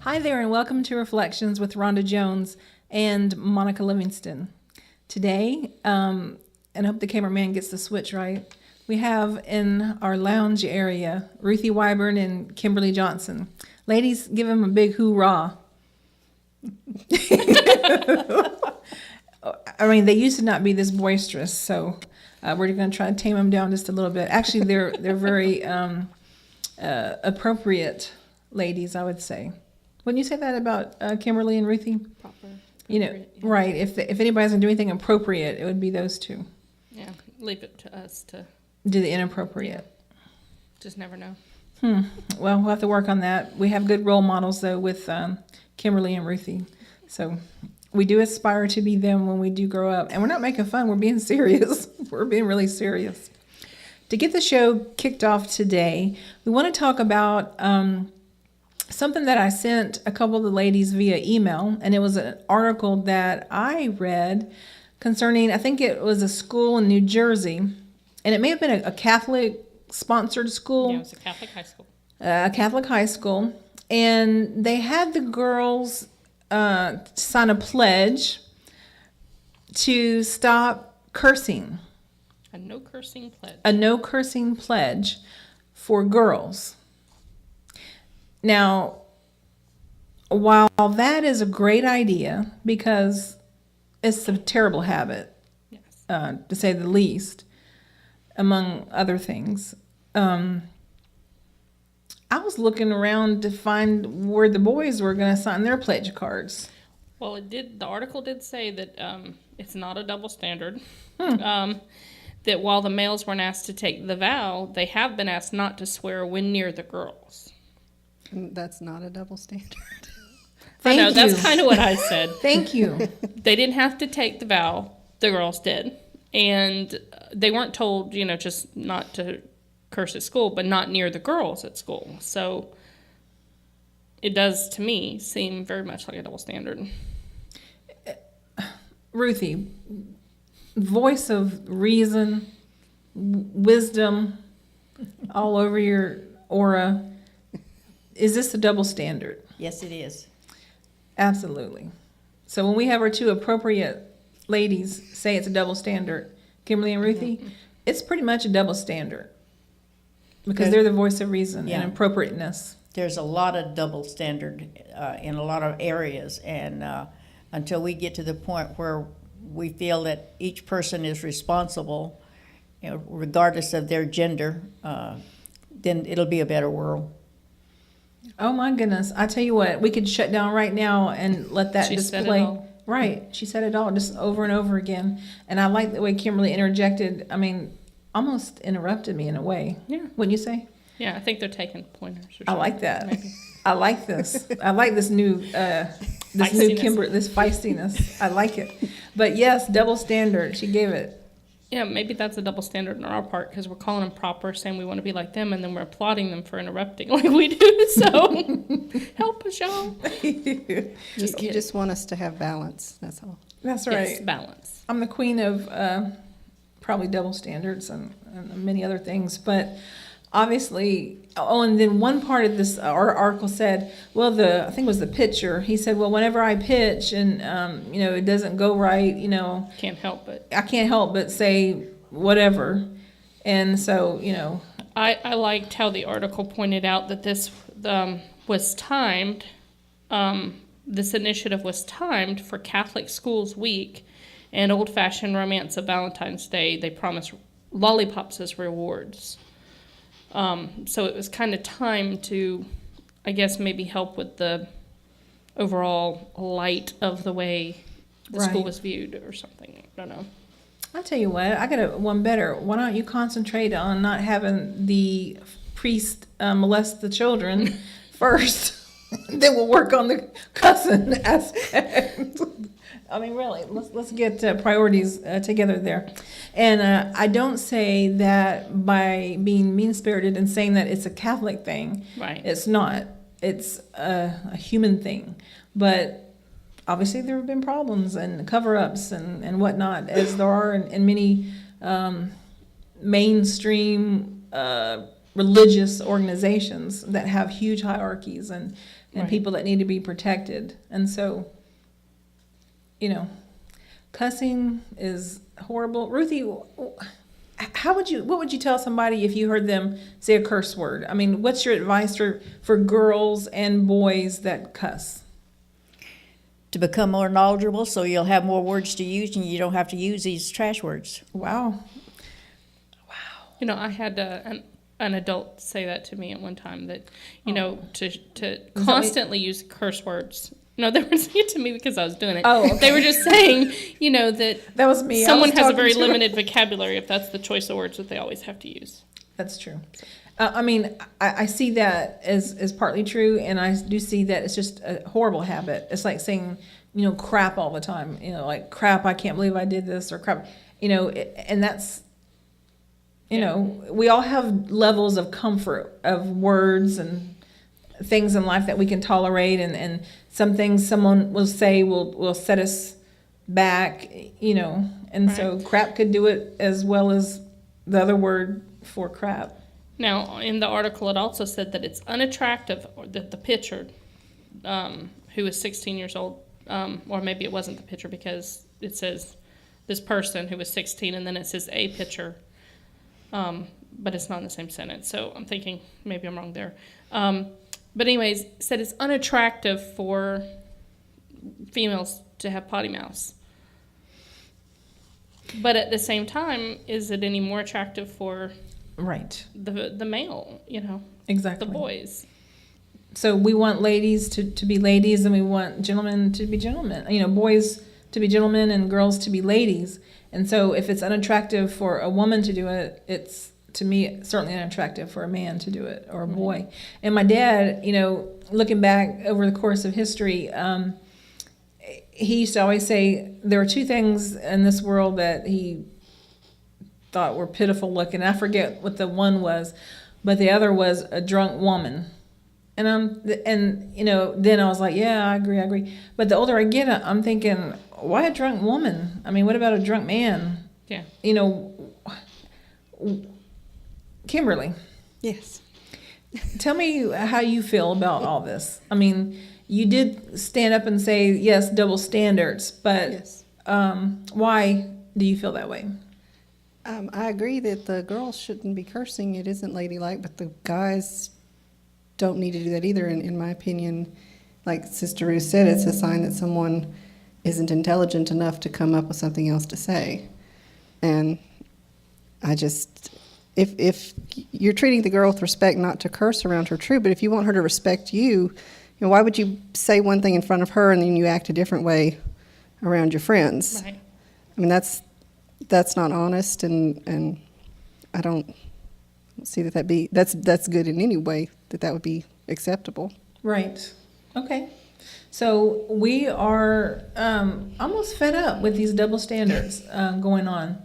Hi there, and welcome to Reflections with Rhonda Jones and Monica Livingston. Today, and I hope the cameraman gets the switch right, we have in our lounge area Ruthie Wyburn and Kimberly Johnson. Ladies, give them a big hoorah. I mean, they used to not be this boisterous, so we're going to try to tame them down just a little bit. Actually, they're very appropriate ladies, I would say. Wouldn't you say that about Kimberly and Ruthie? Proper. You know, Yeah. right. If anybody's going to do anything appropriate, it would be those two. Yeah, leave it to us to Do the inappropriate. just never know. Well, we'll have to work on that. We have good role models, though, with Kimberly and Ruthie. So we do aspire to be them when we do grow up. And we're not making fun. We're being serious. We're being really serious. To get the show kicked off today, we want to talk about something that I sent a couple of the ladies via email. And it was an article that I read concerning, I think it was a school in New Jersey. And it may have been a Catholic-sponsored school. Yeah, it was a Catholic high school. A Catholic high school, and they had the girls sign a pledge to stop cursing, A no cursing pledge. a no cursing pledge for girls. Now, while that is a great idea, because it's a terrible habit, Yes. to say the least, among other things, I was looking around to find where the boys were going to sign their pledge cards. Well, it did. The article did say that it's not a double standard. That while the males weren't asked to take the vow, they have been asked not to swear when near the girls. That's not a double standard. Thank I know, you. that's kind of what I said. Thank you. They didn't have to take the vow. The girls did. And they weren't told, just not to curse at school, but not near the girls at school. So it does, to me, seem very much like a double standard. Ruthie, voice of reason, wisdom, all over your aura. Is this a double standard? Yes, it is. Absolutely. So when we have our two appropriate ladies say it's a double standard, Kimberly and Ruthie, it's pretty much a double standard because they're the voice of reason Yeah. and appropriateness. There's a lot of double standard in a lot of areas, and until we get to the point where we feel that each person is responsible, regardless of their gender, then it'll be a better world. Oh my goodness. I tell you what, we could shut down right now and let that She said it display. all. Right. She said it all just over and over again. And I like the way Kimberly interjected. I mean, almost interrupted me in a way. Yeah. Wouldn't you say? Yeah, I think they're taking pointers or something. I like that. Maybe. I like this. I like this new Feistiness. Kimberly, this feistiness. I like it. But yes, double standard. She gave it. Yeah, maybe that's a double standard on our part because we're calling them proper, saying we want to be like them, and then we're applauding them for interrupting like we do. So help us, y'all. You just want us to have balance. That's all. That's right. Yes, balance. I'm the queen of probably double standards and many other things, but obviously, and then one part of this article said, well, I think it was the pitcher. He said, well, whenever I pitch and it doesn't go right, Can't help it. I can't help but say whatever, and so I liked how the article pointed out that this was timed. This initiative was timed for Catholic Schools Week and Old Fashioned Romance of Valentine's Day. They promised lollipops as rewards. So it was kind of timed to, I guess, maybe help with the overall light of the way the school Right. was viewed or something. I don't know. I'll tell you what, I got one better. Why don't you concentrate on not having the priest molest the children first? Then we'll work on the cousin aspect. I mean, really, let's get priorities together there. And I don't say that by being mean-spirited and saying that it's a Catholic thing. Right. It's not. It's a human thing. But obviously there have been problems and cover-ups and whatnot, as there are in many mainstream religious organizations that have huge hierarchies and and Right. people that need to be protected. And so, cussing is horrible. Ruthie, what would you tell somebody if you heard them say a curse word? I mean, what's your advice for girls and boys that cuss? To become more knowledgeable so you'll have more words to use and you don't have to use these trash words. Wow. I had an adult say that to me at one time, that, to that constantly use curse words. No, they weren't saying it to me because I was doing it. Oh, okay. They were just saying, that was me. someone I was has a talking very to- limited vocabulary if that's the choice of words that they always have to use. That's true. I mean, I see that as partly true, and I do see that it's just a horrible habit. It's like saying, crap all the time. Like, crap, I can't believe I did this, or crap, and that's, we all have levels of comfort of words and things in life that we can tolerate, and some things someone will say will set us back, and so crap could do it as well as the other word for crap. Now, in the article, it also said that it's unattractive, or that the pitcher, who is 16 years old, or maybe it wasn't the pitcher because it says this person who was 16, and then it says a pitcher, but it's not in the same sentence. So I'm thinking maybe I'm wrong there. But anyways, it said it's unattractive for females to have potty mouths. But at the same time, is it any more attractive for Right. the male, Exactly. the boys? So we want ladies to be ladies, and we want gentlemen to be gentlemen. Boys to be gentlemen and girls to be ladies. And so if it's unattractive for a woman to do it, it's, to me, certainly unattractive for a man to do it, or a boy. And my dad, looking back over the course of history, he used to always say there are two things in this world that he thought were pitiful looking. I forget what the one was, but the other was a drunk woman. And then I was like, yeah, I agree. But the older I get, I'm thinking, why a drunk woman? I mean, what about a drunk man? Yeah. Kimberly, Yes. tell me how you feel about all this. I mean, you did stand up and say, yes, double standards, but Yes. Why do you feel that way? I agree that the girls shouldn't be cursing. It isn't ladylike, but the guys don't need to do that either, in my opinion. Like Sister Ruth said, it's a sign that someone isn't intelligent enough to come up with something else to say. And I just, if you're treating the girl with respect, not to curse around her, true, but if you want her to respect you, why would you say one thing in front of her and then you act a different way around your friends? Right. I mean, that's not honest, and I don't see that's good in any way, that would be acceptable. Right. Okay. So we are almost fed up with these double standards going on.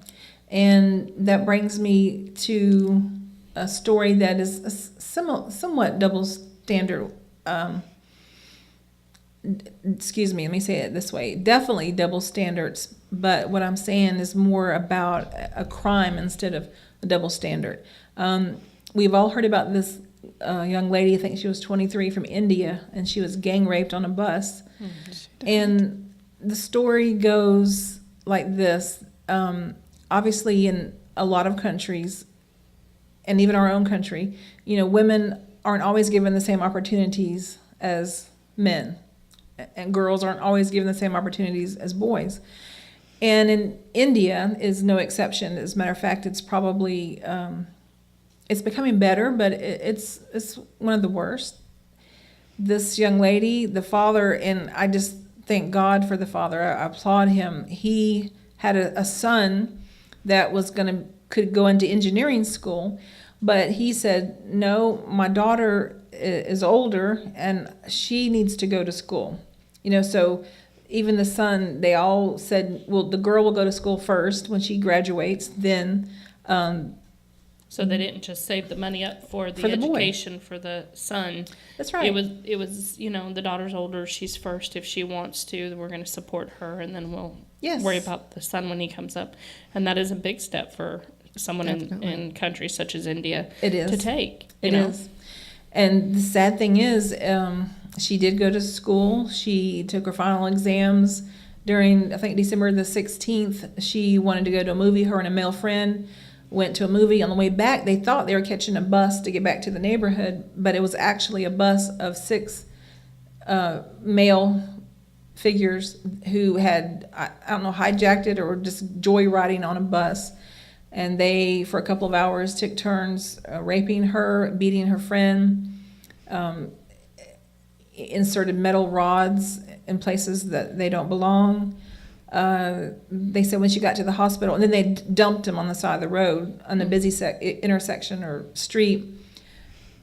And that brings me to a story that is a somewhat double standard. Excuse me, let me say it this way. Definitely double standards, but what I'm saying is more about a crime instead of a double standard. We've all heard about this young lady, I think she was 23, from India, and she was gang raped on a bus. And the story goes like this. Obviously, in a lot of countries, and even our own country, women aren't always given the same opportunities as men, and girls aren't always given the same opportunities as boys. And in India is no exception. As a matter of fact, it's probably it's becoming better, but it's one of the worst. This young lady, the father, and I just thank God for the father. I applaud him. He had a son that could go into engineering school, but he said, no, my daughter is older and she needs to go to school. So even the son, they all said, well, the girl will go to school first when she graduates, then So they didn't just save the money up for the boy. education for the son. That's right. It was the daughter's older, she's first. If she wants to, we're going to support her, and then we'll Yes. worry about the son when he comes up. And that is a big step for someone Definitely. in countries such as India It is. to take. It is. And the sad thing is, she did go to school. She took her final exams during, I think, December the 16th. She wanted to go to a movie. Her and a male friend went to a movie. On the way back, they thought they were catching a bus to get back to the neighborhood, but it was actually a bus of 6 male figures who had, I don't know, hijacked it or were just joyriding on a bus. And they, for a couple of hours, took turns raping her, beating her friend, inserted metal rods in places that they don't belong. They said when she got to the hospital, and then they dumped him on the side of the road on a busy intersection or street.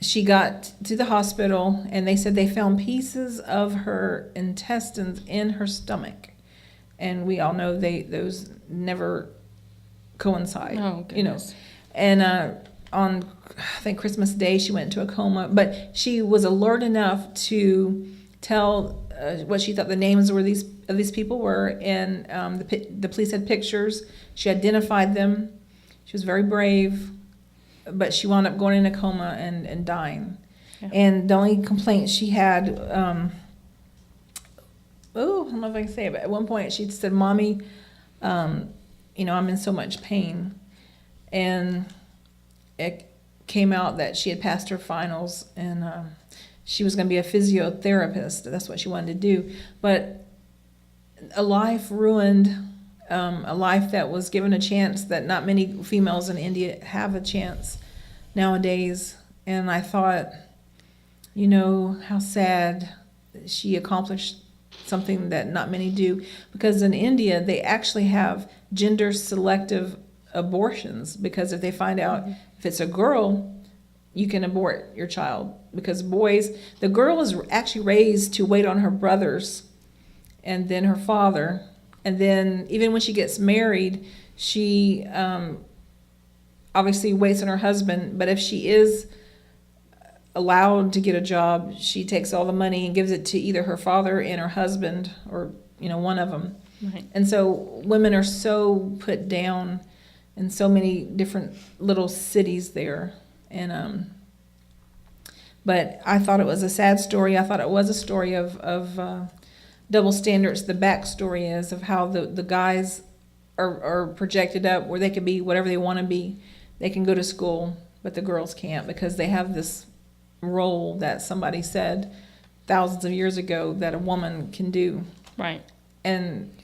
She got to the hospital, and they said they found pieces of her intestines in her stomach. And we all know those never coincide. Oh, goodness. And on, I think, Christmas Day, she went into a coma. But she was alert enough to tell what she thought the names of these people were, and the police had pictures. She identified them. She was very brave, but she wound up going in a coma and dying. Yeah. And the only complaint she had, I don't know if I can say it, but at one point she said, "Mommy, I'm in so much pain." And it came out that she had passed her finals, and she was going to be a physiotherapist. That's what she wanted to do. But a life ruined, a life that was given a chance that not many females in India have a chance nowadays. And I thought, how sad she accomplished something that not many do. Because in India, they actually have gender selective abortions, because if they find out if it's a girl, you can abort your child. Because the girl is actually raised to wait on her brothers and then her father. And then even when she gets married, she obviously waits on her husband. But if she is allowed to get a job, she takes all the money and gives it to either her father and her husband, or one of them. Right. And so women are so put down in so many different little cities there. And but I thought it was a sad story. I thought it was a story of double standards. The backstory is of how the guys are projected up where they can be whatever they want to be. They can go to school, but the girls can't, because they have this role that somebody said thousands of years ago that a woman can do. Right. And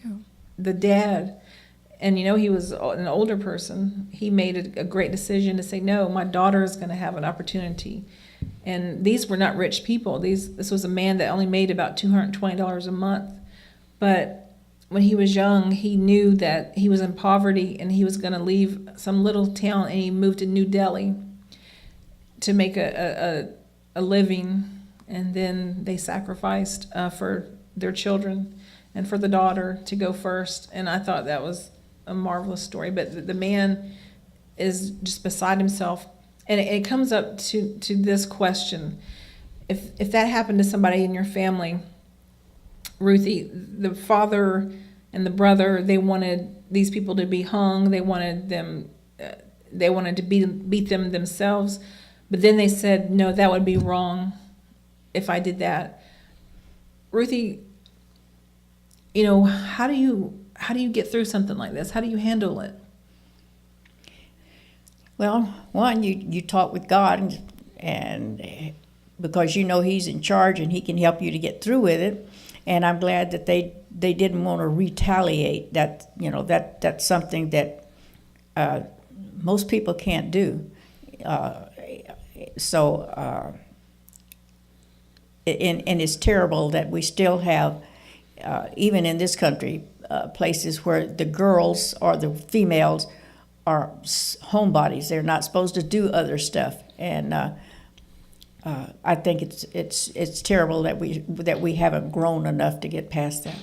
the dad, and he was an older person, he made a great decision to say, no, my daughter is going to have an opportunity. And these were not rich people. This was a man that only made about $220 a month. But when he was young, he knew that he was in poverty and he was going to leave some little town, and he moved to New Delhi to make a living. And then they sacrificed for their children and for the daughter to go first. And I thought that was a marvelous story. But the man is just beside himself. And it comes up to this question. If that happened to somebody in your family, Ruthie, the father and the brother, they wanted these people to be hung. They wanted them. They wanted to beat them themselves. But then they said, no, that would be wrong if I did that. Ruthie, how do you get through something like this? How do you handle it? Well, one, you talk with God, and because He's in charge and He can help you to get through with it. And I'm glad that they didn't want to retaliate. That's something that most people can't do. And it's terrible that we still have, even in this country, places where the girls or the females are homebodies. They're not supposed to do other stuff, and I think it's terrible that we haven't grown enough to get past that.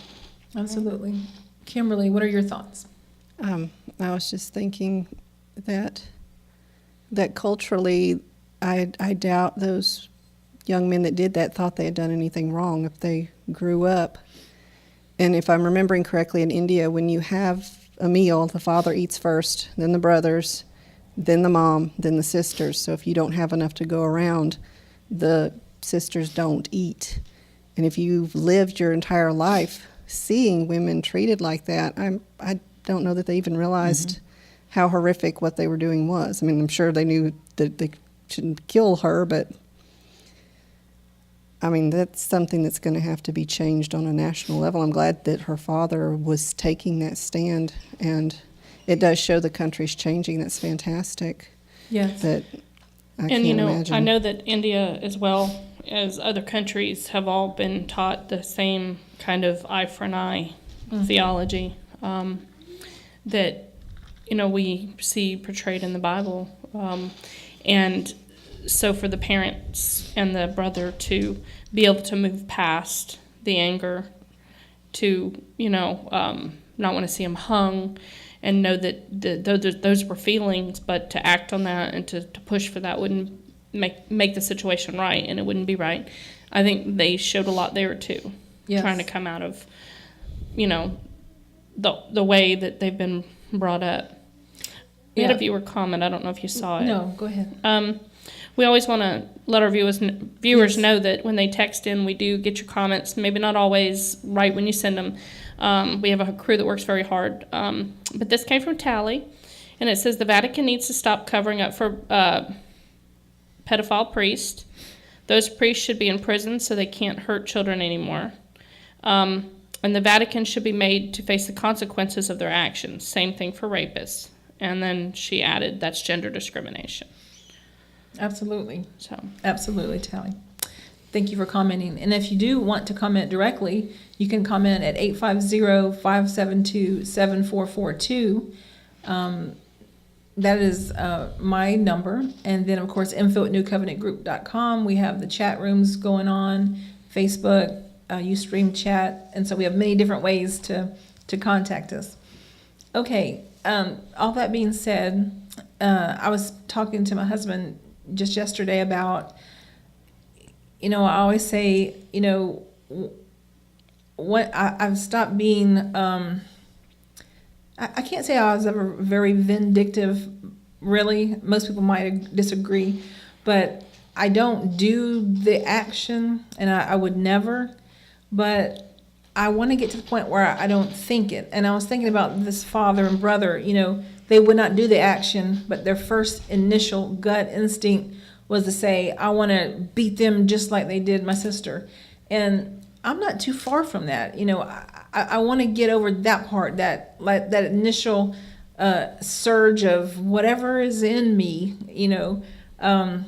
Absolutely. Kimberly, what are your thoughts? I was just thinking that culturally, I doubt those young men that did that thought they had done anything wrong if they grew up. And if I'm remembering correctly, in India, when you have a meal, the father eats first, then the brothers, then the mom, then the sisters. So if you don't have enough to go around, the sisters don't eat. And if you've lived your entire life seeing women treated like that, I don't know that they even realized how horrific what they were doing was. I mean, I'm sure they knew that they shouldn't kill her, but I mean, that's something that's going to have to be changed on a national level. I'm glad that her father was taking that stand, and it does show the country's changing. That's fantastic. Yes. But I And can't you know, imagine. I know that India, as well as other countries, have all been taught the same kind of eye for an eye theology that, you know, we see portrayed in the Bible. And so for the parents and the brother to be able to move past the anger, to, you know, not want to see him hung, and know that those were feelings, but to act on that and to push for that wouldn't make the situation right, and it wouldn't be right. I think they showed a lot there too, Yes. trying to come out of, you know, the way that they've been brought up. We had a Yeah. viewer comment. I don't know if you saw it. No, go ahead. We always want to let our viewers Yes. know that when they text in, we do get your comments. Maybe not always right when you send them. We have a crew that works very hard. But this came from Tally, and it says the Vatican needs to stop covering up for pedophile priests. Those priests should be in prison so they can't hurt children anymore. And the Vatican should be made to face the consequences of their actions. Same thing for rapists. And then she added, that's gender discrimination. Absolutely. So, Absolutely, Tally. Thank you for commenting. And if you do want to comment directly, you can comment at 850-572-7442. That is my number. And then, of course, info@newcovenantgroup.com. We have the chat rooms going on, Facebook, Ustream chat. And so we have many different ways to contact us. Okay, all that being said, I was talking to my husband just yesterday about, you know, I always say, you know, what I've stopped being, I can't say I was ever very vindictive, really. Most people might disagree, but I don't do the action, and I would never, but I want to get to the point where I don't think it. And I was thinking about this father and brother, you know, they would not do the action, but their first initial gut instinct was to say, I want to beat them just like they did my sister. And I'm not too far from that. You know, I want to get over that part, that initial surge of whatever is in me, you know, and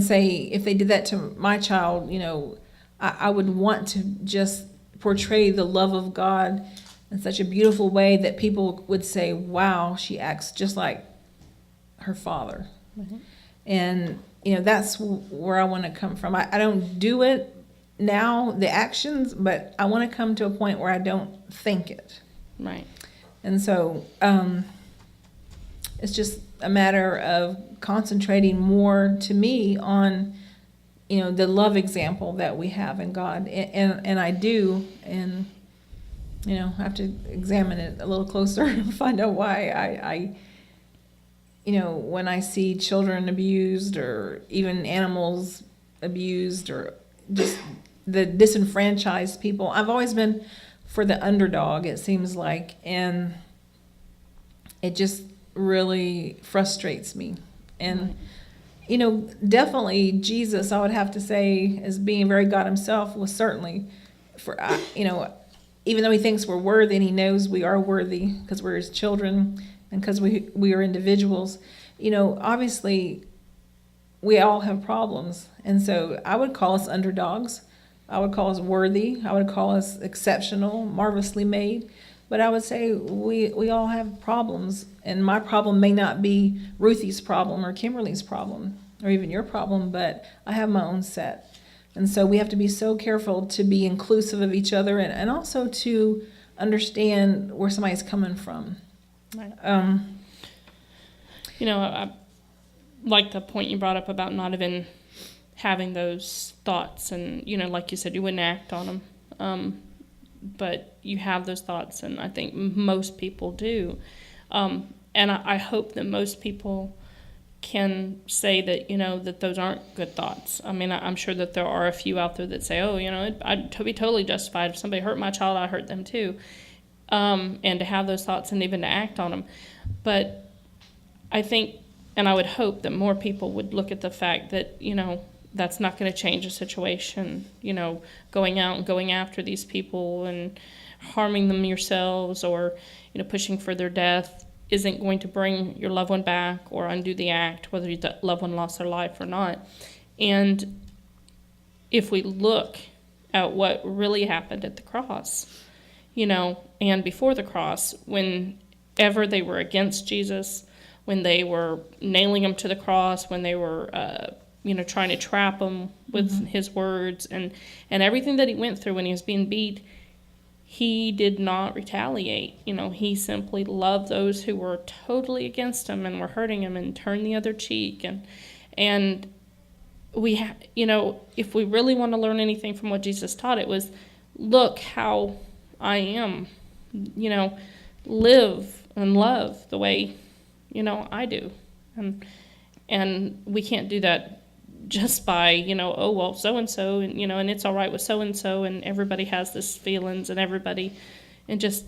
say, if they did that to my child, you know, I would want to just portray the love of God in such a beautiful way that people would say, wow, she acts just like her father. Mm-hmm. And, you know, that's where I want to come from. I don't do it now, the actions, but I want to come to a point where I don't think it. right. And so it's just a matter of concentrating more, to me, on, you know, the love example that we have in God. And I do, and, you know, I have to examine it a little closer and find out why I you know, when I see children abused or even animals abused or just the disenfranchised people, I've always been for the underdog, it seems like, and it just really frustrates me. And, you know, definitely Jesus, I would have to say, as being very God himself, was certainly, for, you know, even though he thinks we're worthy and he knows we are worthy because we're his children and because we are individuals, you know, obviously we all have problems. And so I would call us underdogs. I would call us worthy. I would call us exceptional, marvelously made. But I would say we all have problems. And my problem may not be Ruthie's problem or Kimberly's problem or even your problem, but I have my own set. And so we have to be so careful to be inclusive of each other and also to understand where somebody's coming from. Right. You know, I like the point you brought up about not even having those thoughts, and, you know, like you said, you wouldn't act on them, but you have those thoughts, and I think most people do. And I hope that most people can say that, that those aren't good thoughts. I mean, I'm sure that there are a few out there that say, oh, I'd be totally justified. If somebody hurt my child, I hurt them too. And to have those thoughts and even to act on them. But I think, and I would hope that more people would look at the fact that, that's not going to change the situation, going out and going after these people and harming them yourselves or, pushing for their death isn't going to bring your loved one back or undo the act, whether your loved one lost their life or not. And if we look at what really happened at the cross, and before the cross, whenever they were against Jesus, when they were nailing him to the cross, when they were, trying to trap him with his words and everything that he went through when he was being beat, he did not retaliate. He simply loved those who were totally against him and were hurting him and turned the other cheek. And we, if we really want to learn anything from what Jesus taught, it was, look how I am, live and love the way, I do. And we can't do that just by, oh, well, so-and-so, and it's all right with so-and-so, and everybody has this feelings, and everybody, and just,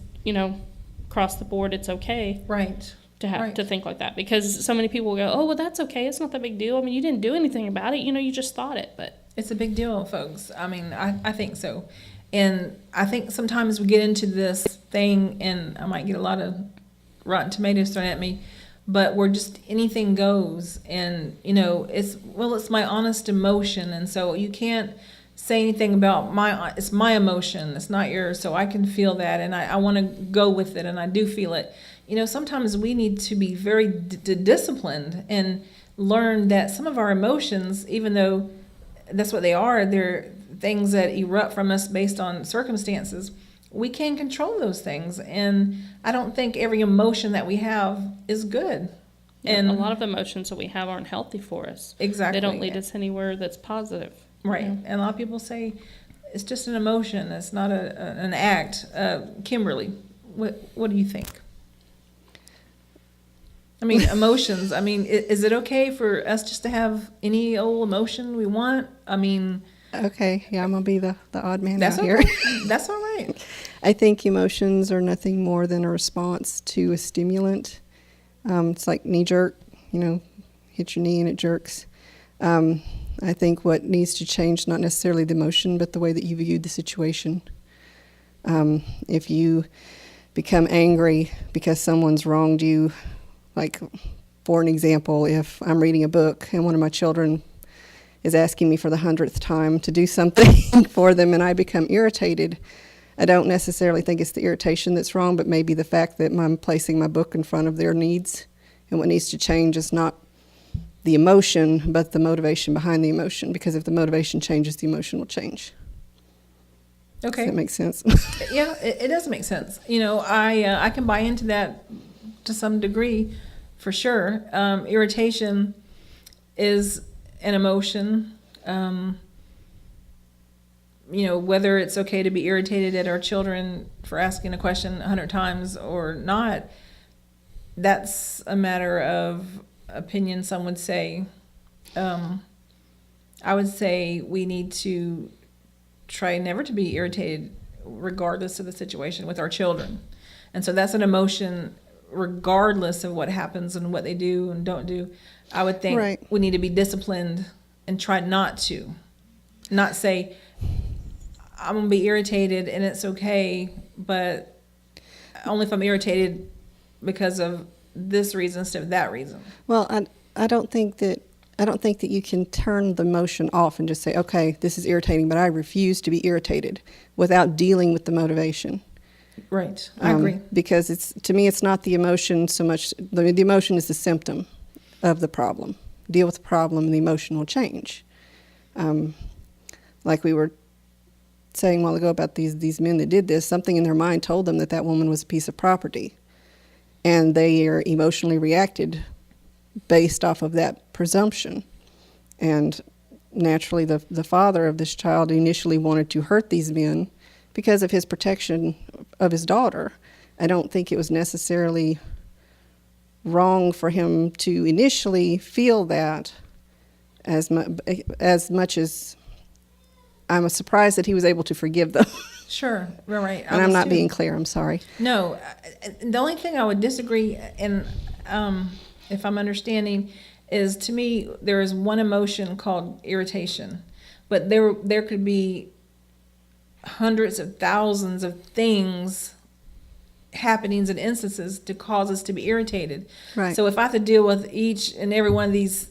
across the board, it's okay. Right. To have to think like that, because so many people go, oh, well, that's okay. It's not that big a deal. I mean, you didn't do anything about it. You just thought it, but. It's a big deal, folks. I mean, I think so. And I think sometimes we get into this thing, and I might get a lot of Rotten Tomatoes thrown at me, but we're just anything goes, and it's my honest emotion, and so you can't say anything about it's my emotion, it's not yours, so I can feel that, and I want to go with it, and I do feel it. Sometimes we need to be very disciplined and learn that some of our emotions, even though that's what they are, they're things that erupt from us based on circumstances. We can control those things, and I don't think every emotion that we have is good. And a lot of emotions that we have aren't healthy for us. Exactly. They don't lead us anywhere that's positive. Right. And a lot of people say it's just an emotion, it's not an act. Kimberly, what do you think? I mean, emotions, is it okay for us just to have any old emotion we want? Okay, yeah, I'm going to be the odd man That's out here. okay. That's all right. I think emotions are nothing more than a response to a stimulant. It's like knee jerk, hit your knee and it jerks. I think what needs to change, not necessarily the emotion, but the way that you viewed the situation. If you become angry because someone's wronged you, like, for an example, if I'm reading a book and one of my children is asking me for the 100th time to do something for them and I become irritated, I don't necessarily think it's the irritation that's wrong, but maybe the fact that I'm placing my book in front of their needs. And what needs to change is not the emotion, but the motivation behind the emotion, because if the motivation changes, the emotion will change. Okay. Does that make sense? Yeah, it does make sense. I can buy into that to some degree, for sure. Irritation is an emotion. Whether it's okay to be irritated at our children for asking a question 100 times or not, that's a matter of opinion, some would say. I would say we need to try never to be irritated regardless of the situation with our children. And so that's an emotion regardless of what happens and what they do and don't do. I would think Right. we need to be disciplined and try not say, I'm going to be irritated and it's okay, but only if I'm irritated because of this reason instead of that reason. Well, I don't think that you can turn the emotion off and just say, okay, this is irritating, but I refuse to be irritated, without dealing with the motivation. Right. I agree. Because to me, it's not the emotion so much. The emotion is the symptom of the problem. Deal with the problem and the emotion will change. Like we were saying a while ago about these men that did this, something in their mind told them that woman was a piece of property. And they are emotionally reacted based off of that presumption. And naturally, the father of this child initially wanted to hurt these men because of his protection of his daughter. I don't think it was necessarily wrong for him to initially feel that as much as I'm surprised that he was able to forgive them. Sure, right. And I'm not being clear, I'm sorry. No, the only thing I would disagree, and if I'm understanding, is to me there is one emotion called irritation, but there could be hundreds of thousands of things, happenings and instances to cause us to be irritated. Right. So if I have to deal with each and every one of these,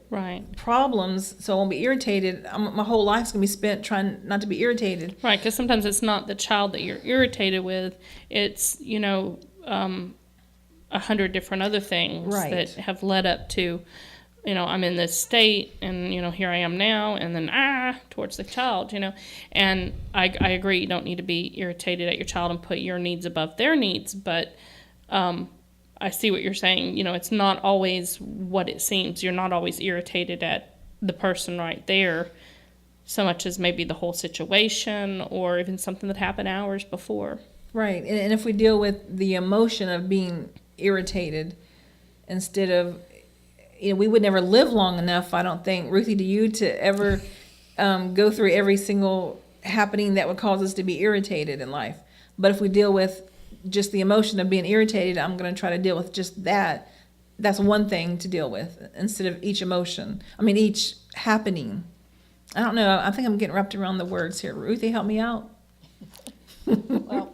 Right. problems, so I won't be irritated, my whole life's gonna be spent trying not to be irritated. Right, because sometimes it's not the child that you're irritated with, it's, 100 different other things Right. that have led up to, I'm in this state and, here I am now, and then, towards the child, And I agree, you don't need to be irritated at your child and put your needs above their needs, but I see what you're saying. It's not always what it seems. You're not always irritated at the person right there so much as maybe the whole situation or even something that happened hours before. Right, and if we deal with the emotion of being irritated instead of, we would never live long enough, I don't think, Ruthie, to you to ever go through every single happening that would cause us to be irritated in life. But if we deal with just the emotion of being irritated, I'm going to try to deal with just that. That's one thing to deal with instead of each emotion. Each happening. I don't know. I think I'm getting wrapped around the words here. Ruthie, help me out. Well,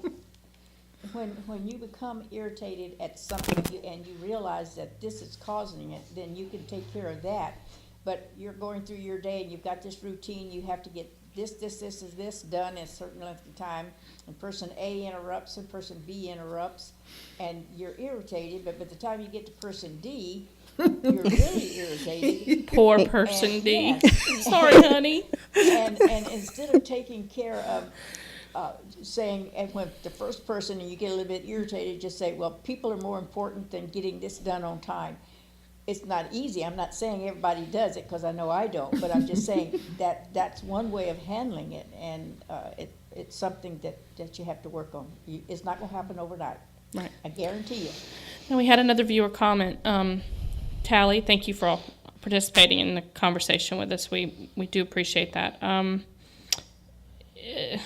when you become irritated at something and you realize that this is causing it, then you can take care of that. But you're going through your day and you've got this routine, you have to get this done in a certain length of time, and person A interrupts and person B interrupts, and you're irritated, but by the time you get to person D, you're really irritated. Poor person D. Yes. Sorry, honey. And instead of taking care of saying, and when the first person and you get a little bit irritated, just say, well, people are more important than getting this done on time. It's not easy. I'm not saying everybody does it, because I know I don't, but I'm just saying that that's one way of handling it, and it's something that you have to work on. It's not going to happen overnight. Right. I guarantee you. And we had another viewer comment. Tally, thank you for all participating in the conversation with us. We do appreciate that. Let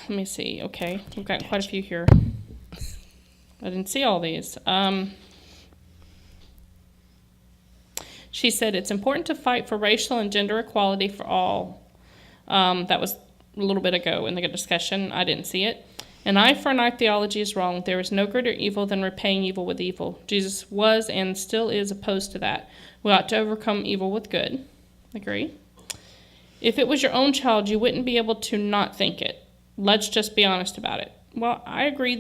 me see. Okay, we've got quite a few here. I didn't see all these. She said, it's important to fight for racial and gender equality for all. That was a little bit ago in the discussion. I didn't see it. An eye for an eye theology is wrong. There is no greater evil than repaying evil with evil. Jesus was and still is opposed to that. We ought to overcome evil with good. Agree. If it was your own child, you wouldn't be able to not think it. Let's just be honest about it. Well, I agree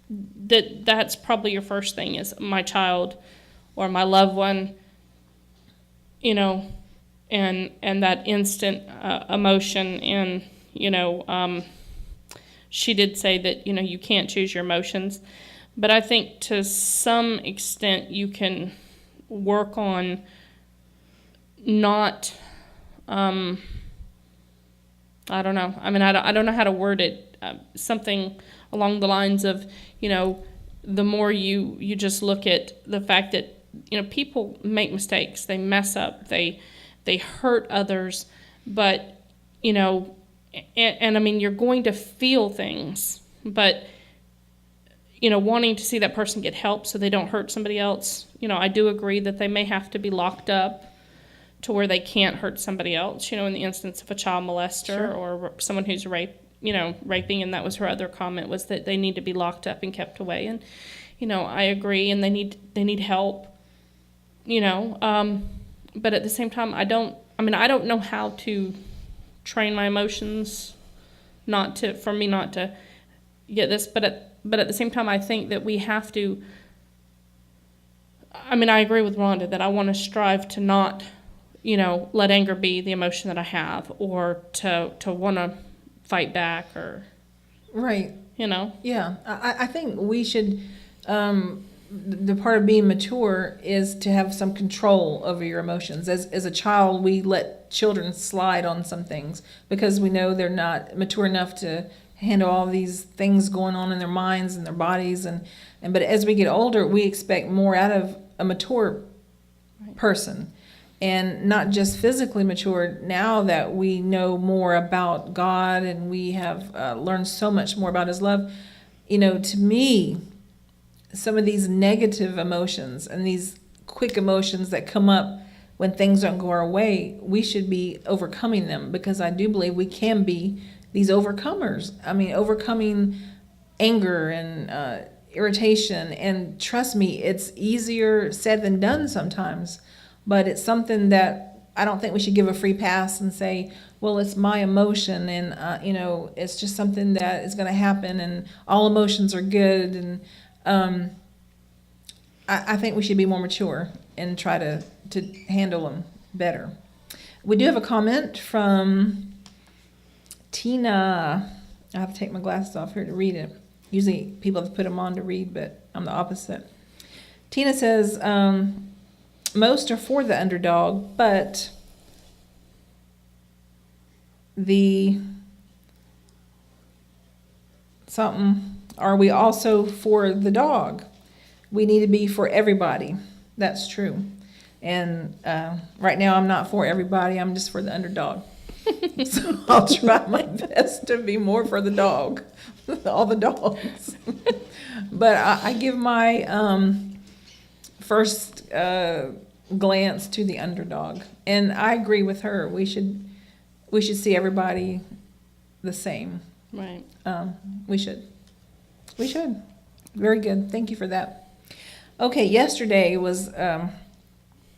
that's probably your first thing is my child or my loved one, and that instant emotion. And, she did say that, you can't choose your emotions. But I think to some extent you can work on not, I don't know. I don't know how to word it. Something along the lines of, the more you just look at the fact that, people make mistakes, they mess up, they hurt others, but, and you're going to feel things, but, wanting to see that person get help so they don't hurt somebody else, I do agree that they may have to be locked up to where they can't hurt somebody else, in the instance of a child molester. Sure. Or someone who's raping, and that was her other comment, was that they need to be locked up and kept away. And, I agree, and they need help, but at the same time, I don't know how to train my emotions not to get this, but at the same time, I think that we have to, I agree with Rhonda that I want to strive to not, let anger be the emotion that I have, or to want to fight back, or, Right. Yeah, I think we should, the part of being mature is to have some control over your emotions. As a child, we let children slide on some things because we know they're not mature enough to handle all these things going on in their minds and their bodies. But as we get older, we expect more out of a mature person, and not just physically mature. Now that we know more about God and we have learned so much more about his love, to me, some of these negative emotions and these quick emotions that come up when things don't go our way, we should be overcoming them, because I do believe we can be these overcomers. I mean, overcoming anger and irritation. And trust me, it's easier said than done sometimes, but it's something that I don't think we should give a free pass and say, well, it's my emotion, and it's just something that is going to happen, and all emotions are good. And I think we should be more mature and try to handle them better. We do have a comment from Tina. I have to take my glasses off here to read it. Usually people have to put them on to read, but I'm the opposite. Tina says, most are for the underdog, but are we also for the dog? We need to be for everybody. That's true. And right now I'm not for everybody. I'm just for the underdog. So I'll try my best to be more for the dog, all the dogs. But I give my first glance to the underdog. And I agree with her. We should see everybody the same. Right. We should. Very good. Thank you for that. Okay, yesterday was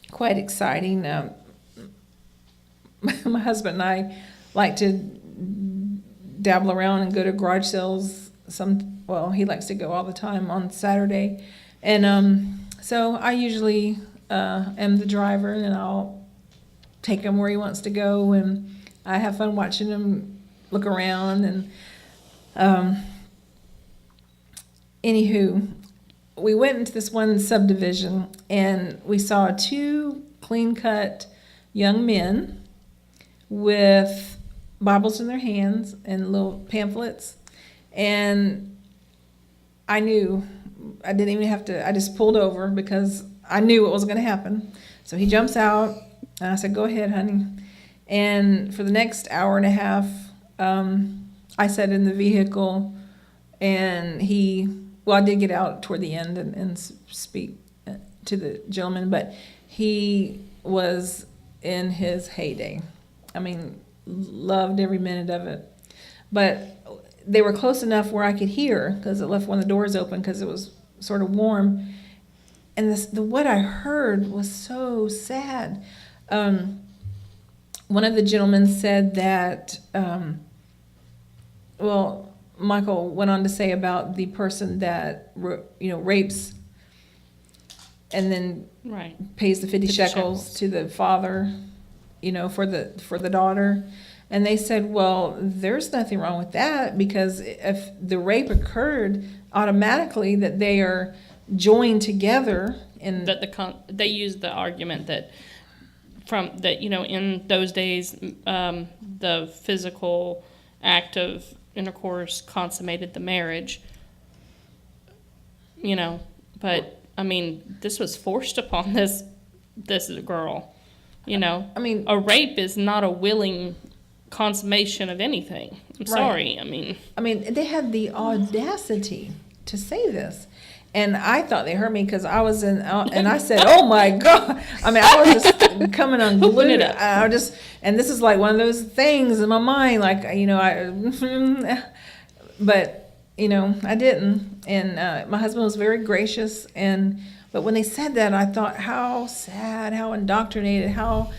quite exciting. My husband and I like to dabble around and go to garage sales. He likes to go all the time on Saturday. And so I usually am the driver, and I'll take him where he wants to go, and I have fun watching him look around. And anywho, we went into this one subdivision, and we saw two clean-cut young men with Bibles in their hands and little pamphlets. And I knew, I didn't even have to, I just pulled over because I knew what was going to happen. So he jumps out, and I said, "Go ahead, honey." And for the next hour and a half, I sat in the vehicle, and I did get out toward the end and speak to the gentleman, but he was in his heyday. I mean, loved every minute of it. But they were close enough where I could hear, because it left one of the doors open because it was sort of warm. And what I heard was so sad. One of the gentlemen said that, Michael went on to say about the person that rapes and then pays the 50 shekels to the father, for the daughter. And they said, well, there's nothing wrong with that, because if the rape occurred, automatically that they are joined together. And that they use the argument that in those days, the physical act of intercourse consummated the marriage, but I mean, this was forced upon this girl, I mean, a rape is not a willing consummation of anything. I'm sorry. I mean, they had the audacity to say this. And I thought they heard me because I was and I said, "Oh my God!" I mean, I was just coming unglued. And this is like one of those things in my mind, like but I didn't. And my husband was very gracious. But when they said that, I thought, how sad, how indoctrinated, how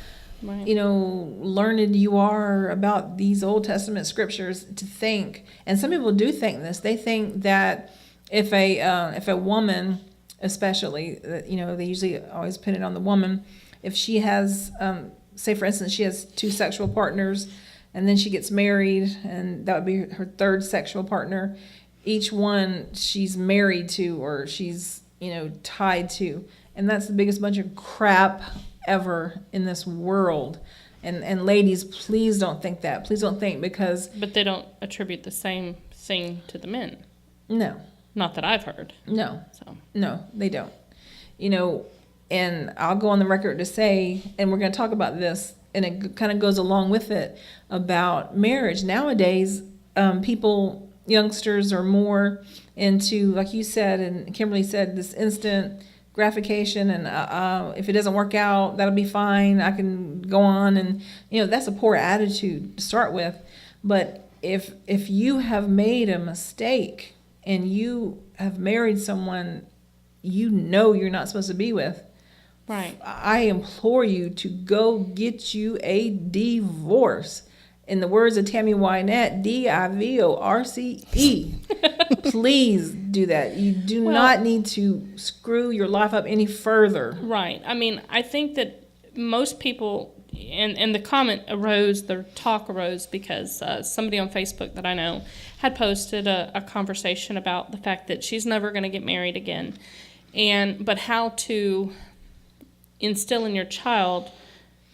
learned you are about these Old Testament scriptures to think. And some people do think this. They think that if a woman, especially, they usually always pin it on the woman. If she has, say for instance, she has two sexual partners, and then she gets married, and that would be her third sexual partner. Each one she's married to, or she's tied to, and that's the biggest bunch of crap ever in this world. And ladies, please don't think that. Please don't think, because... But they don't attribute the same sing to the men. No, Not that I've heard. no, So no, they don't. You know, and I'll go on the record to say, and we're going to talk about this, and it kind of goes along with it, about marriage. Nowadays, youngsters are more into, like you said, and Kimberly said, this instant gratification, and if it doesn't work out, that'll be fine. I can go on, and that's a poor attitude to start with. But if you have made a mistake and you have married someone you're not supposed to be with, right. I implore you to go get you a divorce. In the words of Tammy Wynette, divorce. Please do that. You do not need to screw your life up any further. Right. I mean, I think that most people, and the talk arose because somebody on Facebook that I know had posted a conversation about the fact that she's never going to get married again, but how to instill in your child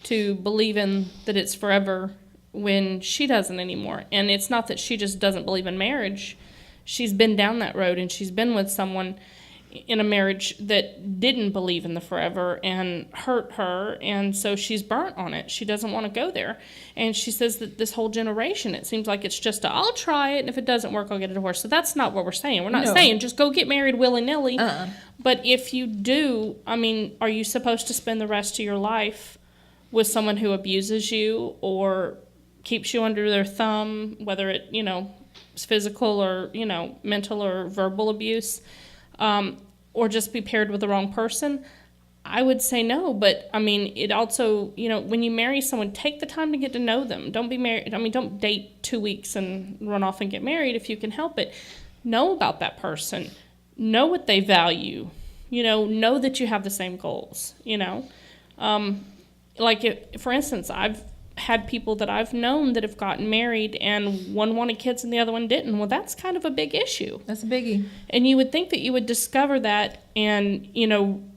to believe in that it's forever when she doesn't anymore. And it's not that she just doesn't believe in marriage. She's been down that road, and she's been with someone in a marriage that didn't believe in the forever and hurt her, and so she's burnt on it. She doesn't want to go there. And she says that this whole generation, it seems like it's just I'll try it, and if it doesn't work, I'll get a divorce. So that's not what we're saying. We're not saying just go get married willy-nilly. But if you do, I mean, are you supposed to spend the rest of your life with someone who abuses you or keeps you under their thumb, whether it, is physical or, mental or verbal abuse, or just be paired with the wrong person? I would say no, but I mean, it also, when you marry someone, take the time to get to know them. Don't be married. I mean, don't date 2 weeks and run off and get married if you can help it. Know about that person. Know what they value. Know that you have the same goals, for instance, I've had people that I've known that have gotten married and one wanted kids and the other one didn't. Well, that's kind of a big issue. That's a biggie. And you would think that you would discover that and,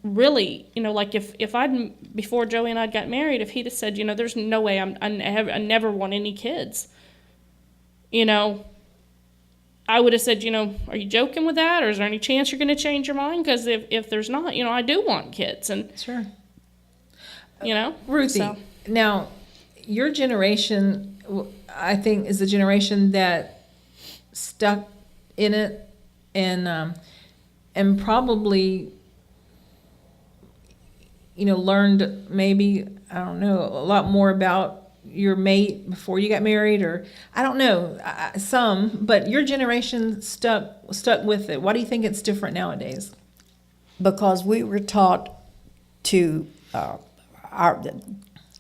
really, like if I'd, before Joey and I got married, if he'd have said, there's no way I never want any kids, I would have said, are you joking with that? Or is there any chance you're going to change your mind? Because if there's not, I do want kids. And sure. Ruthie, so. Now, your generation, I think, is the generation that stuck in it and probably, learned maybe, I don't know, a lot more about your mate before you got married, or I don't know, but your generation stuck with it. Why do you think it's different nowadays? Because we were taught to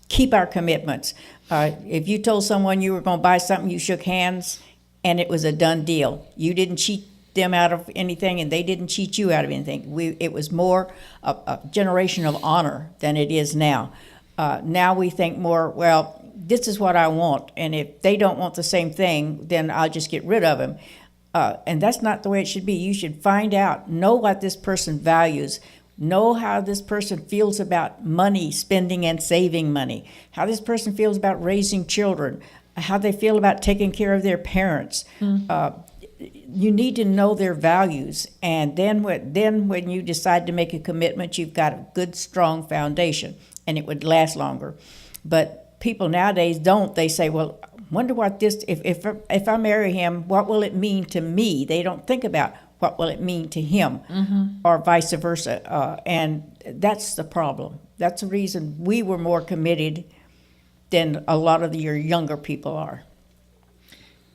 keep our commitments. If you told someone you were going to buy something, you shook hands, and it was a done deal. You didn't cheat them out of anything, and they didn't cheat you out of anything. It was more a generation of honor than it is now. Now we think more, well, this is what I want, and if they don't want the same thing, then I'll just get rid of them. And that's not the way it should be. You should find out, know what this person values, know how this person feels about money, spending and saving money, how this person feels about raising children, how they feel about taking care of their parents. You need to know their values, and then when you decide to make a commitment, you've got a good, strong foundation, and it would last longer. But people nowadays don't. They say, well, wonder what this, if I marry him, what will it mean to me? They don't think about what will it mean to him, or vice versa. And that's the problem. That's the reason we were more committed than a lot of your younger people are.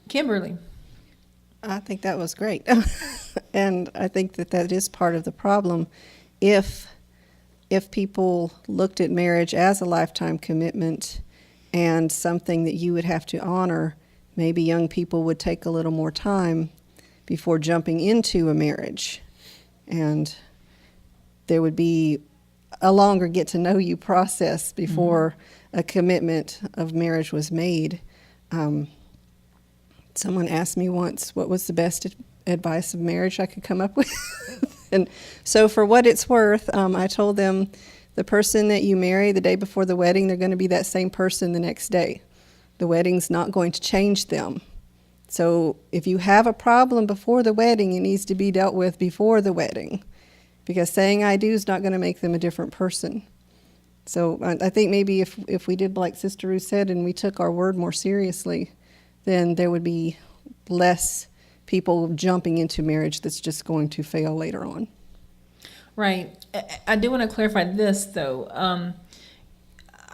Kimberly. I think that was great. And I think that is part of the problem. If people looked at marriage as a lifetime commitment and something that you would have to honor, maybe young people would take a little more time before jumping into a marriage. And there would be a longer get to know you process before a commitment of marriage was made. Someone asked me once what was the best advice of marriage I could come up with. And so for what it's worth, I told them the person that you marry the day before the wedding, they're going to be that same person the next day. The wedding's not going to change them. So if you have a problem before the wedding, it needs to be dealt with before the wedding, because saying I do is not going to make them a different person. So I think maybe if we did like Sister Ruth said and we took our word more seriously, then there would be less people jumping into marriage that's just going to fail later on. Right. I do want to clarify this, though.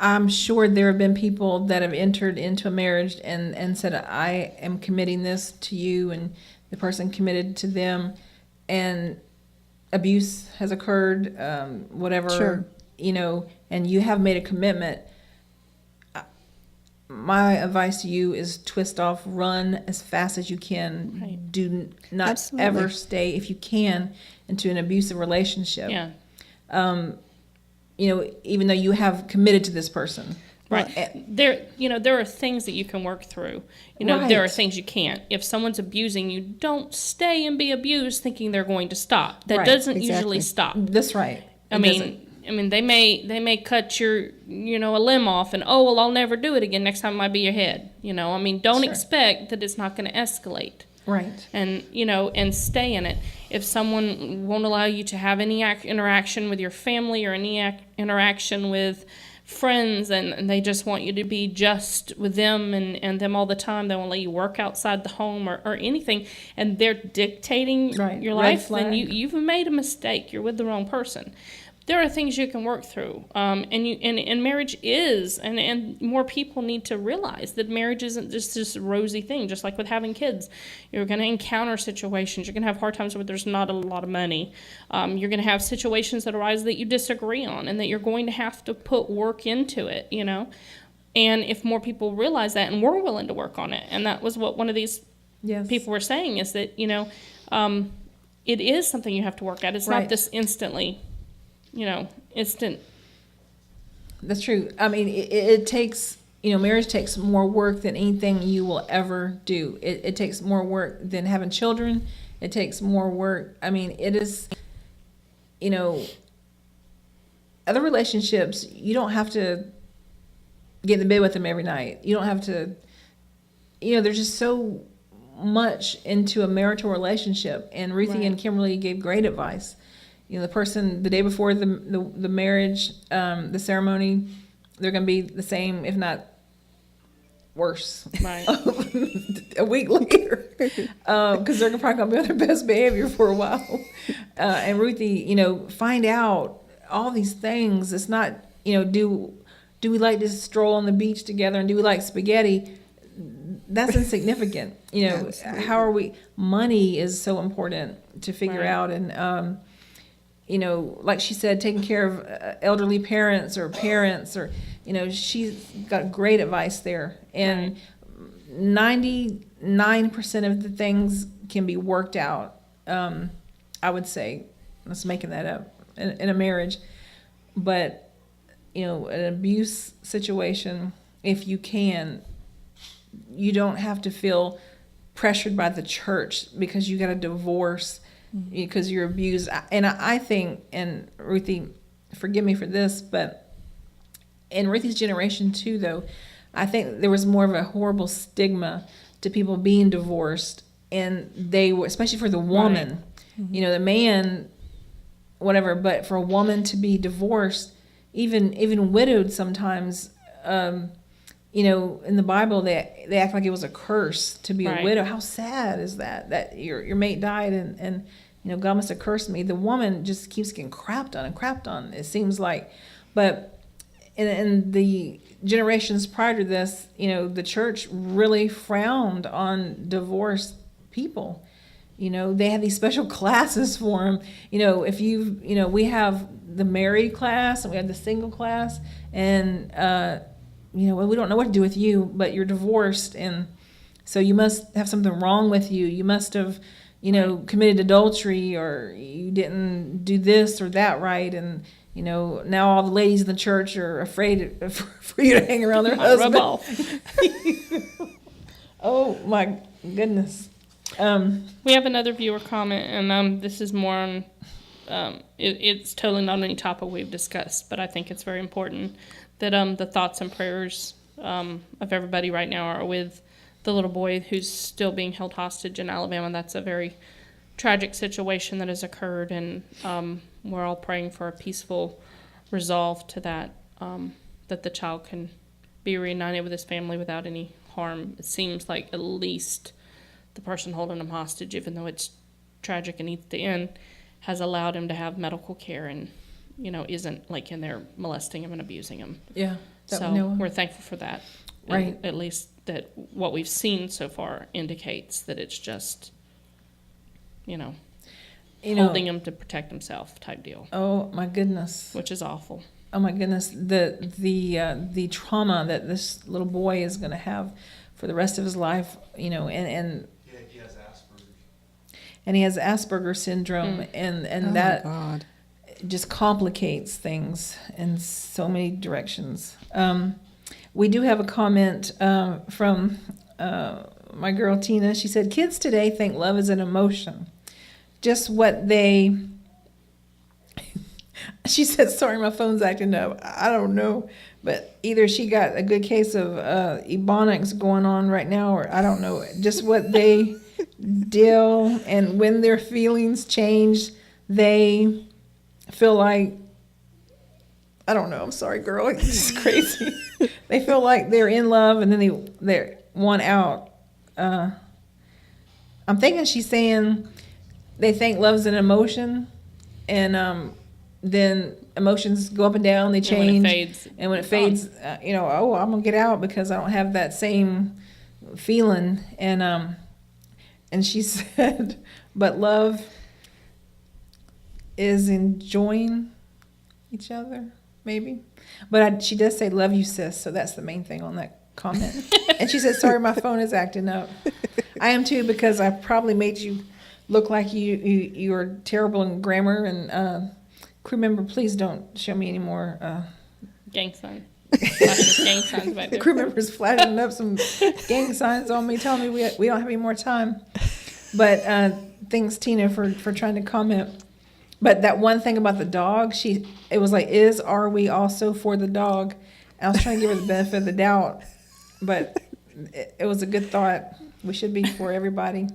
I'm sure there have been people that have entered into a marriage and said, I am committing this to you, and the person committed to them, and abuse has occurred, whatever, Sure. And you have made a commitment. My advice to you is twist off, run as fast as you can. Right. Do not Absolutely. ever stay, if you can, into an abusive relationship. Yeah. Even though you have committed to this person. Right. There are things that you can work through. There are Right. things you can't. If someone's abusing you, don't stay and be abused thinking they're going to stop. That Right. doesn't Exactly. usually stop. That's right. I It mean, doesn't. they may cut your, a limb off and, oh, well, I'll never do it again. Next time it might be your head. Don't Sure. expect that it's not going to escalate. Right. And and stay in it. If someone won't allow you to have any interaction with your family or any interaction with friends, and they just want you to be just with them and them all the time, they won't let you work outside the home or anything, and they're dictating Right. your Red life, then flag. you've made a mistake. You're with the wrong person. There are things you can work through, and marriage is, and more people need to realize that marriage isn't just this rosy thing. Just like with having kids, you're going to encounter situations. You're going to have hard times where there's not a lot of money. You're going to have situations that arise that you disagree on, and that you're going to have to put work into it. And if more people realize that, and we're willing to work on it, and that was what one of these Yes. people were saying, is that it is something you have to work at. It's Right. not this instantly. Instant. That's true. I mean, it takes, marriage takes more work than anything you will ever do. It takes more work than having children. It takes more work. I mean, it is, other relationships, you don't have to get in bed with them every night. You don't have to, there's just so much into a marital relationship. And Ruthie Right. and Kimberly gave great advice. The person the day before the marriage, the ceremony, they're going to be the same, if not worse, Right. a week later, because they're probably going to be on their best behavior for a while. And Ruthie, find out all these things. It's not, do we like to stroll on the beach together, and do we like spaghetti? That's insignificant. Absolutely. How are we? Money is so important to figure Right. out, and like she said, taking care of elderly parents, or she's got great advice there. And 99% of the things can be worked out. I would say, I'm just making that up, in a marriage. But, an abuse situation, if you can, you don't have to feel pressured by the church because you got a divorce because you're abused. And I think, and Ruthie, forgive me for this, but in Ruthie's generation too, though, I think there was more of a horrible stigma to people being divorced, and they were, especially for the woman, the man, whatever, but for a woman to be divorced, even widowed sometimes, in the Bible, they act like it was a curse to be a Right. widow. How sad is that? That your mate died and God must have cursed me. The woman just keeps getting crapped on, it seems like. But in the generations prior to this, the church really frowned on divorced people. They had these special classes for them. If we have the married class and we have the single class, and well, we don't know what to do with you, but you're divorced, and so you must have something wrong with you. You must have, committed adultery, or you didn't do this or that right, and now all the ladies in the church are afraid for you to hang around their husband. Rub off. Oh my goodness. We have another viewer comment, and this is more on. It's totally not any topic we've discussed, but I think it's very important that the thoughts and prayers of everybody right now are with the little boy who's still being held hostage in Alabama. That's a very tragic situation that has occurred, and we're all praying for a peaceful resolve to that, that the child can be reunited with his family without any harm. It seems like at least the person holding him hostage, even though it's tragic and needs to end, has allowed him to have medical care and, isn't like in there molesting him and abusing him. Yeah. So we're thankful for that. Right. At least that what we've seen so far indicates that it's just, holding him to protect himself type deal, Oh my goodness. which is awful. Oh my goodness. The trauma that this little boy is going to have for the rest of his life, and Yeah, he has Asperger's. and he has Asperger's syndrome, and Oh, that my God. just complicates things in so many directions. We do have a comment from my girl Tina. She said, "Kids today think love is an emotion, just what they." She said, "Sorry, my phone's acting up." I don't know, but either she got a good case of ebonics going on right now, or I don't know. Just what they deal, and when their feelings change, they feel like, I don't know. I'm sorry, girl. It's just crazy. They feel like they're in love, and then they want out. I'm thinking she's saying they think love's an emotion, and then emotions go up and down. They And when it change, fades, and when it it's fades, oh, I'm gonna get out because I don't have that same feeling. And she said, but love is enjoying each other, maybe. But she does say, "Love you, sis." So that's the main thing on that comment. And she said, "Sorry, my phone is acting up." I am too, because I probably made you look like you are terrible in grammar. And crew member, please don't show me any more. gang sign. Flashing gang signs back The there. crew member's flashing up some gang signs on me, telling me we don't have any more time. But thanks, Tina, for trying to comment. But that one thing about the dog, it was like, are we also for the dog? And I was trying to give her the benefit of the doubt, but it was a good thought. We should be for everybody.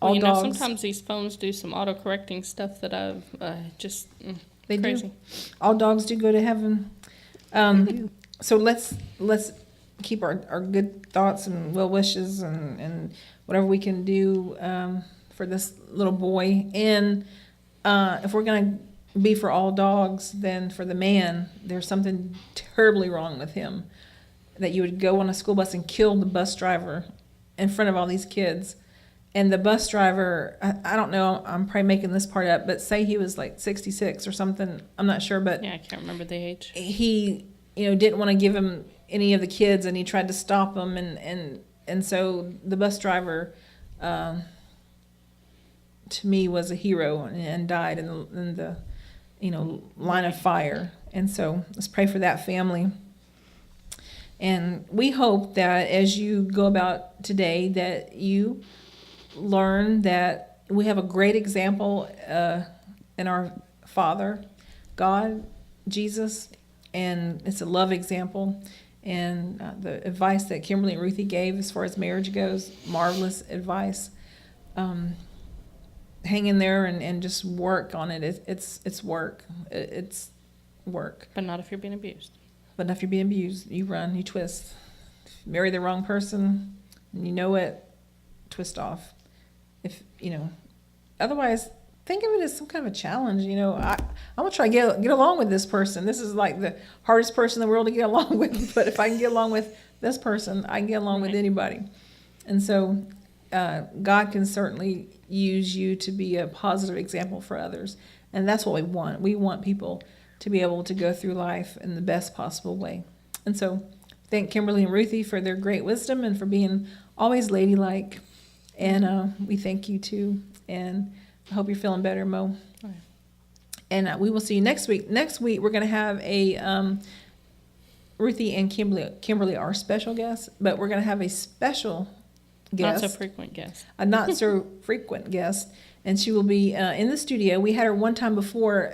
All Well, dogs. sometimes these phones do some auto-correcting stuff that I've They crazy. do. All dogs do go to heaven. So let's keep our good thoughts and well wishes and whatever we can do for this little boy. And if we're going to be for all dogs, then for the man, there's something terribly wrong with him. That you would go on a school bus and kill the bus driver in front of all these kids. And the bus driver, I don't know, I'm probably making this part up, but say he was like 66 or something. I'm not sure, but Yeah, I can't remember the age. he, didn't want to give him any of the kids, and he tried to stop them. And so the bus driver, to me, was a hero and died in the line of fire. And so let's pray for that family. And we hope that as you go about today, that you learn that we have a great example in our Father, God, Jesus, and it's a love example. And the advice that Kimberly and Ruthie gave as far as marriage goes, marvelous advice. Hang in there and just work on it. It's work. It's work. But not if you're being abused. But if you're being abused, you run, you twist. If you marry the wrong person, and you know it, twist off. Otherwise, think of it as some kind of a challenge. I'm gonna try to get along with this person. This is like the hardest person in the world to get along with. But if I can get along with this person, I can get along with anybody. And so, God can certainly use you to be a positive example for others, and that's what we want. We want people to be able to go through life in the best possible way. And so thank Kimberly and Ruthie for their great wisdom and for being always ladylike. And we thank you too. And I hope you're feeling better, Mo. Right. And we will see you next week. Next week, we're going to have a Ruthie and Kimberly are special guests, but we're going to have a special guest. Not so frequent guest. A not so frequent guest, and she will be in the studio. We had her one time before.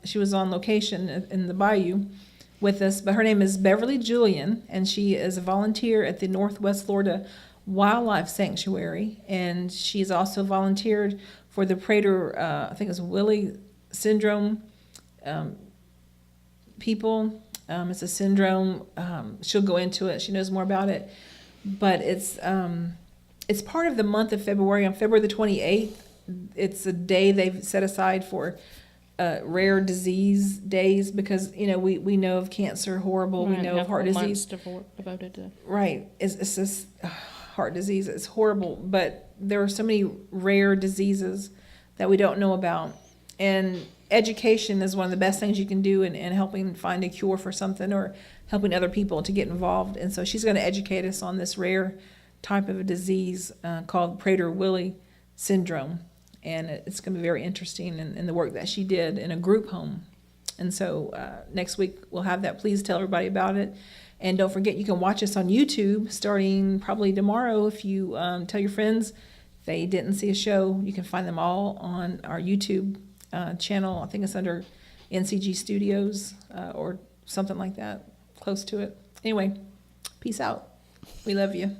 She was on location in the Bayou, with us, but her name is Beverly Julian, and she is a volunteer at the Northwest Florida Wildlife Sanctuary, and she's also volunteered for the Prater, I think it's Willie syndrome people. It's a syndrome. She'll go into it. She knows more about it, but it's part of the month of February. On February the 28th, it's a day they've set aside for rare disease days, because we know of cancer, horrible. We Right, know have of heart whole months disease. devoted to. Right. It's this heart disease. It's horrible, but there are so many rare diseases that we don't know about, and education is one of the best things you can do in helping find a cure for something, or helping other people to get involved. And so she's going to educate us on this rare type of a disease called Prader-Willi syndrome. And it's going to be very interesting in the work that she did in a group home. And so next week we'll have that. Please tell everybody about it. And don't forget, you can watch us on YouTube starting probably tomorrow. If you tell your friends if they didn't see a show, you can find them all on our YouTube channel. I think it's under NCG Studios or something like that, close to it. Anyway, peace out. We love you.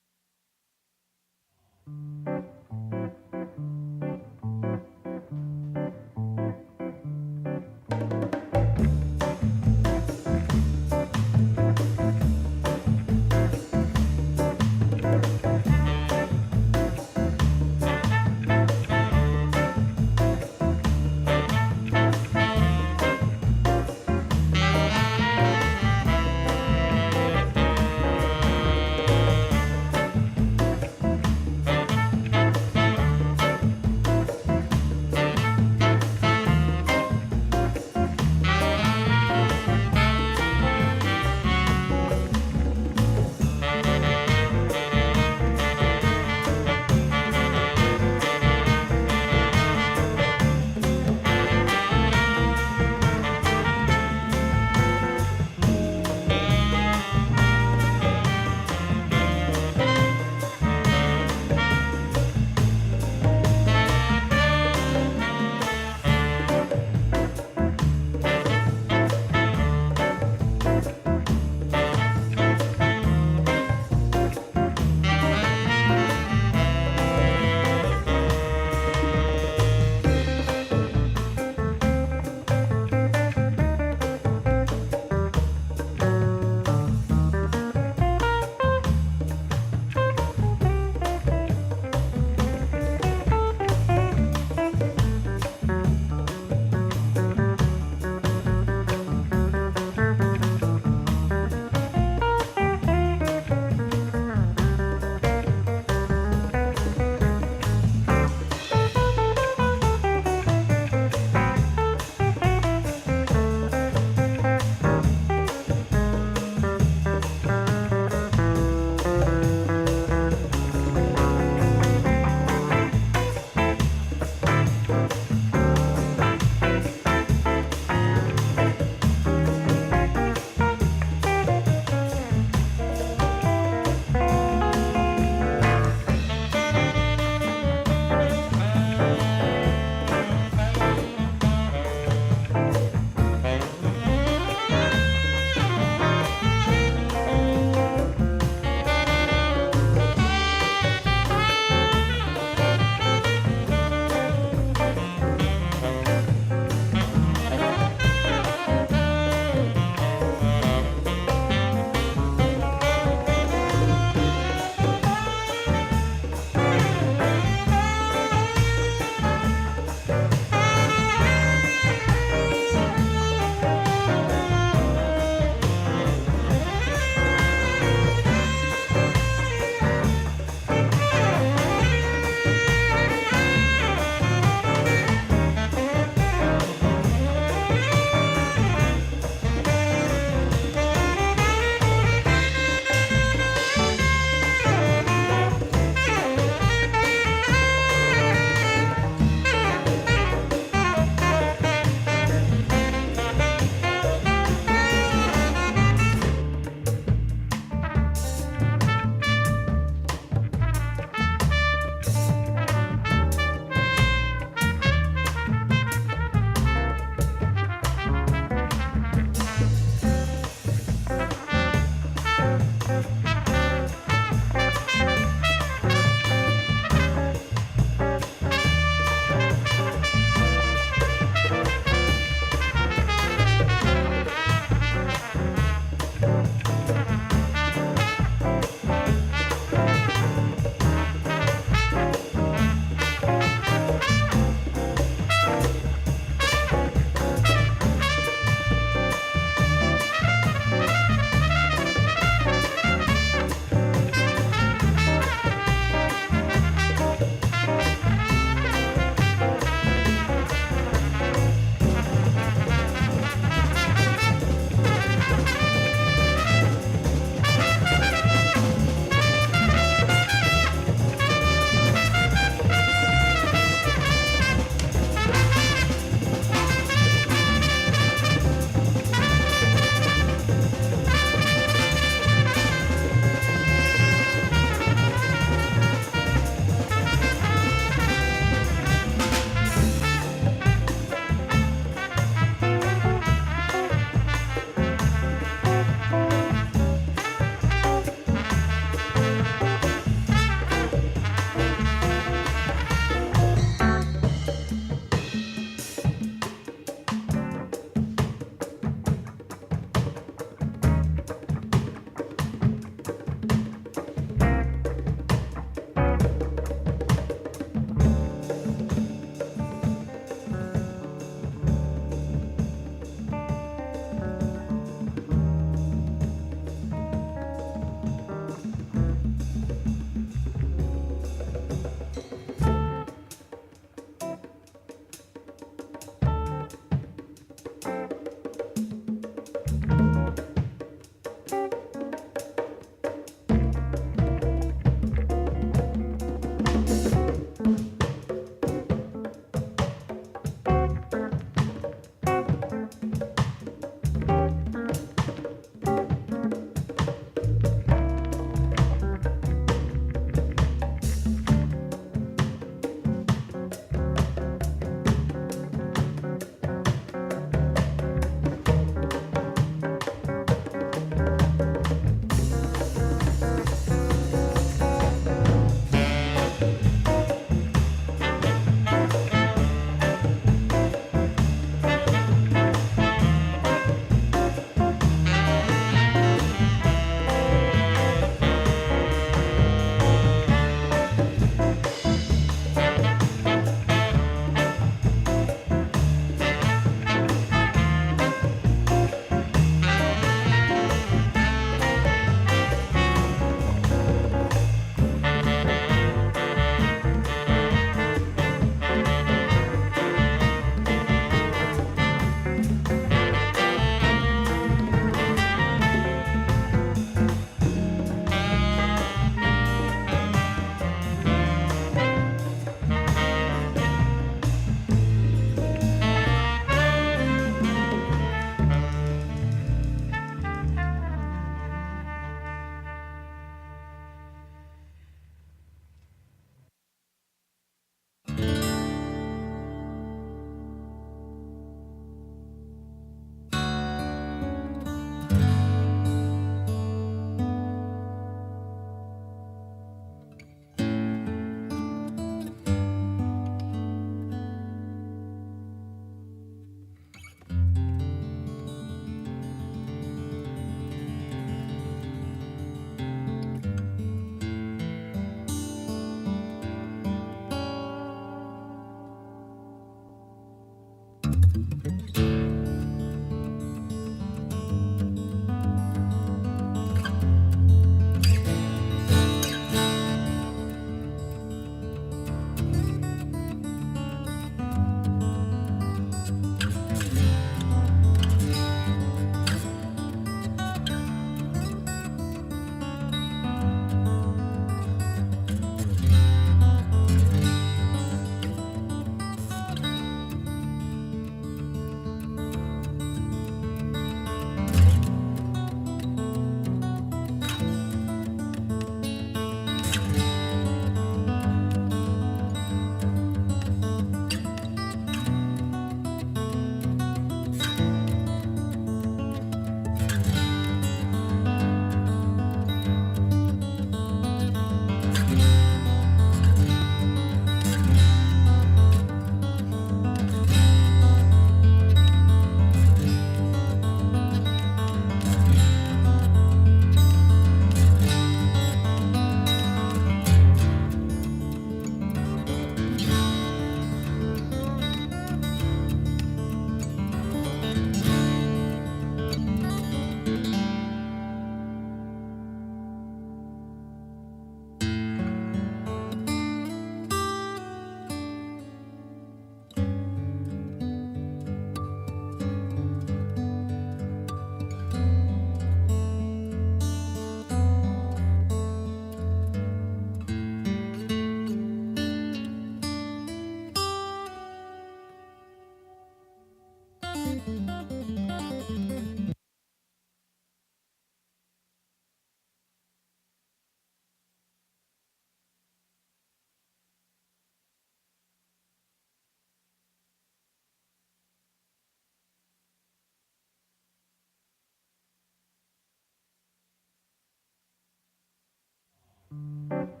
Asperger's.